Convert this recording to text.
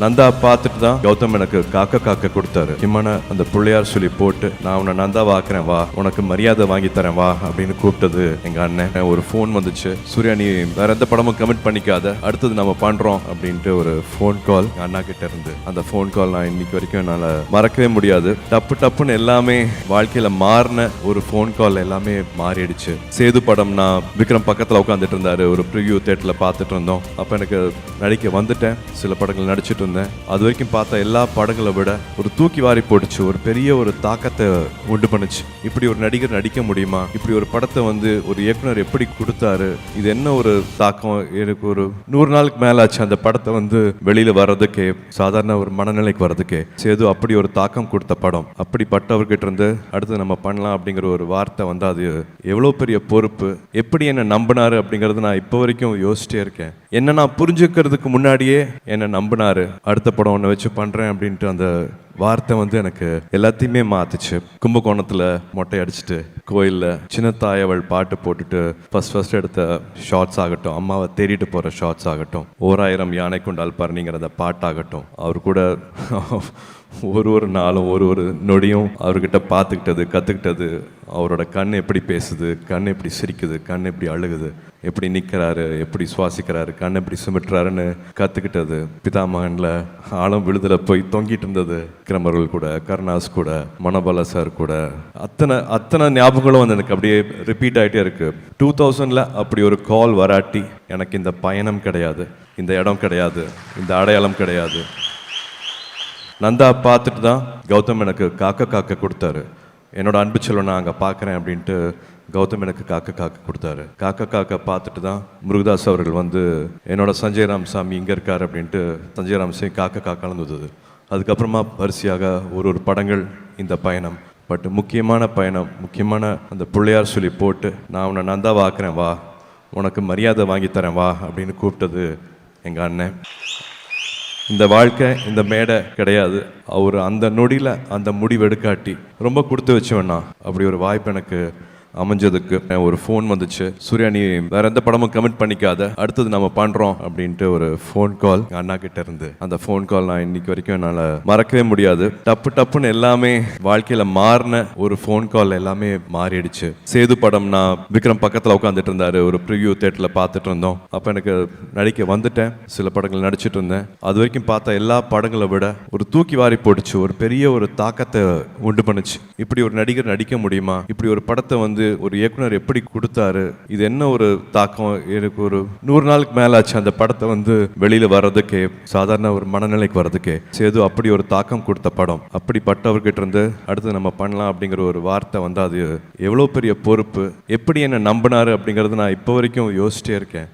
நந்தா பார்த்துட்டு தான் கௌதம் எனக்கு காக்க காக்க கொடுத்தாரு. இம்மன அந்த பிள்ளையார் சொல்லி போட்டு நான் உன்னை நந்தாவை ஆக்குறேன் வா, உனக்கு மரியாதை வாங்கி தரேன் வா அப்படின்னு கூப்பிட்டது எங்க அண்ணன். ஒரு ஃபோன் வந்துச்சு, சூர்யா நீ வேற எந்த படமும் கமிட் பண்ணிக்காத, அடுத்தது நம்ம பண்றோம் அப்படின்ட்டு ஒரு ஃபோன் கால் அண்ணா கிட்ட இருந்து. அந்த ஃபோன் கால் நான் இன்னைக்கு வரைக்கும் என்னால மறக்கவே முடியாது. டப்புன்னு எல்லாமே வாழ்க்கையில மாறின ஒரு ஃபோன் கால் எல்லாமே மாறிடுச்சு. சேது படம் நான் விக்ரம் பக்கத்துல உட்காந்துட்டு இருந்தாரு, ஒரு ப்ரிவியூ தியேட்டர்ல பார்த்துட்டு இருந்தோம். அப்ப எனக்கு நடிக்க வந்துட்டேன், சில படங்கள் நடிச்சிட்டு இருந்தேன். அது வரைக்கும் பார்த்த எல்லா படங்களை விட ஒரு தூக்கி வாரி போட்டுச்சு, ஒரு பெரிய ஒரு தாக்கத்தை உண்டு பண்ணுச்சு. இப்படி ஒரு நடிகர் நடிக்க முடியுமா, இப்படி ஒரு படத்தை ஒரு இயக்குனர் எப்படி கொடுத்தாரு, இது என்ன ஒரு தாக்கம். எனக்கு ஒரு 100 நாளுக்கு மேல ஆச்சு அந்த படத்தை வெளியில வர்றதுக்கே, சாதாரண ஒரு மனநிலைக்கு வர்றதுக்கே. சேது அப்படி ஒரு தாக்கம் கொடுத்த படம். அப்படிப்பட்டவர்கிட்ட இருந்து அடுத்து நம்ம பண்ணலாம் அப்படிங்கிற ஒரு வார்த்தை அது எவ்வளவு பெரிய பொறுப்பு. எப்படி என்ன நம்பினாரு அப்படிங்கறது நான் இப்போ வரைக்கும் யோசிச்சிட்டே இருக்கேன். என்ன நான் புரிஞ்சுக்கிறதுக்கு முன்னாடியே என்ன நம்பினாரு, அடுத்த படம் ஒன்று வச்சு பண்றேன் அப்படின்ட்டு அந்த வார்த்தை எனக்கு எல்லாத்தையுமே மாத்துச்சு. கும்பகோணத்துல மொட்டை அடிச்சுட்டு கோயில்ல சின்ன தாயவள் பாட்டு போட்டுட்டு ஃபர்ஸ்ட் எடுத்த ஷார்ட்ஸ் ஆகட்டும், அம்மாவை தேடிட்டு போற ஷார்ட்ஸ் ஆகட்டும், 1000 யானை கொண்டால் பரணிங்கிற அந்த பாட்டாகட்டும், அவர் கூட ஒரு நாளும் ஒரு நொடியும் அவர்கிட்ட பார்த்துக்கிட்டது, கற்றுக்கிட்டது, அவரோட கண் எப்படி பேசுது, கண் எப்படி சிரிக்குது, கண் எப்படி அழுகுது, எப்படி நிற்கிறாரு, எப்படி சுவாசிக்கிறாரு, கண் எப்படி சுமிட்டுறாருன்னு கற்றுக்கிட்டது. பிதாமகனில் ஆழம் விழுதல போய் தொங்கிட்டு இருந்தது விக்ரமர்கள் கூட, கருணாஸ் கூட, மனோபல சார் கூட, அத்தனை ஞாபகங்களும் எனக்கு அப்படியே ரிப்பீட் ஆகிட்டே இருக்கு. 2000 அப்படி ஒரு கால் வராட்டி எனக்கு இந்த பயணம் கிடையாது, இந்த இடம் கிடையாது, இந்த அடையாளம் கிடையாது. நந்தா பார்த்துட்டு தான் கௌதம் எனக்கு காக்க காக்க கொடுத்தாரு. என்னோட அன்பு செல்வன் நான் அங்கே பார்க்குறேன் அப்படின்ட்டு கௌதம் எனக்கு காக்க காக்க கொடுத்தாரு. காக்க காக்க பார்த்துட்டு தான் முருகதாஸ் அவர்கள் என்னோட சஞ்சய் ராமசாமி இங்கே இருக்கார் அப்படின்ட்டு சஞ்சய் ராமசாமி காக்க காக்கான்னு வந்தது. அதுக்கப்புறமா வரிசையாக ஒரு படங்கள் இந்த பயணம். பட் முக்கியமான பயணம், முக்கியமான அந்த பிள்ளையார் சொல்லி போட்டு நான் உன்னை நந்தாவை ஆக்குறேன் வா, உனக்கு மரியாதை வாங்கி தரேன் வா அப்படின்னு கூப்பிட்டது எங்கள் அண்ணன். இந்த வாழ்க்கை இந்த மேடை கிடையாது. அவர் அந்த நொடியில் அந்த முடிவெடுக்காட்டி ரொம்ப கொடுத்து வச்சவண்ணா. அப்படி ஒரு வாய்ப்பு எனக்கு அமைஞ்சதுக்கு ஒரு ஃபோன் வந்துச்சு, சூர்யா நீ வேற எந்த படமும் கமிட் பண்ணிக்காத, அடுத்தது நம்ம பண்றோம் அப்படின்ட்டு ஒரு ஃபோன் கால் அண்ணா கிட்ட இருந்து. அந்த ஃபோன் கால் நான் இன்னைக்கு வரைக்கும் என்னால மறக்கவே முடியாது. டப்புன்னு எல்லாமே வாழ்க்கையில மாறின ஒரு ஃபோன் கால் எல்லாமே மாறிடுச்சு. சேது படம் நான் விக்ரம் பக்கத்துல உட்காந்துட்டு இருந்தாரு, ஒரு ப்ரிவியூ தியேட்டர்ல பார்த்துட்டு இருந்தோம். அப்ப எனக்கு நடிக்க வந்துட்டேன், சில படங்கள் நடிச்சிட்டு இருந்தேன். அது வரைக்கும் பார்த்த எல்லா படங்களை விட ஒரு தூக்கி வாரி போட்டுச்சு, ஒரு பெரிய ஒரு தாக்கத்தை உண்டு பண்ணுச்சு. இப்படி ஒரு நடிகர் நடிக்க முடியுமா, இப்படி ஒரு படத்தை ஒரு இயக்குனர் எப்படி கொடுத்தாரு, இது என்ன ஒரு தாக்கம். எனக்கு ஒரு 100 நாளுக்கு மேல ஆச்சு அந்த படத்தை வெளியில வர்றதுக்கே, சாதாரண ஒரு மனநிலைக்கு வர்றதுக்கே. சேது அப்படி ஒரு தாக்கம் கொடுத்த படம். அப்படிப்பட்டவர்கிட்ட இருந்து அடுத்து நம்ம பண்ணலாம் அப்படிங்கிற ஒரு வார்த்தை அது எவ்வளவு பெரிய பொறுப்பு. எப்படி என்ன நம்பினாரு அப்படிங்கறது நான் இப்போ வரைக்கும் யோசிச்சிட்டே இருக்கேன்.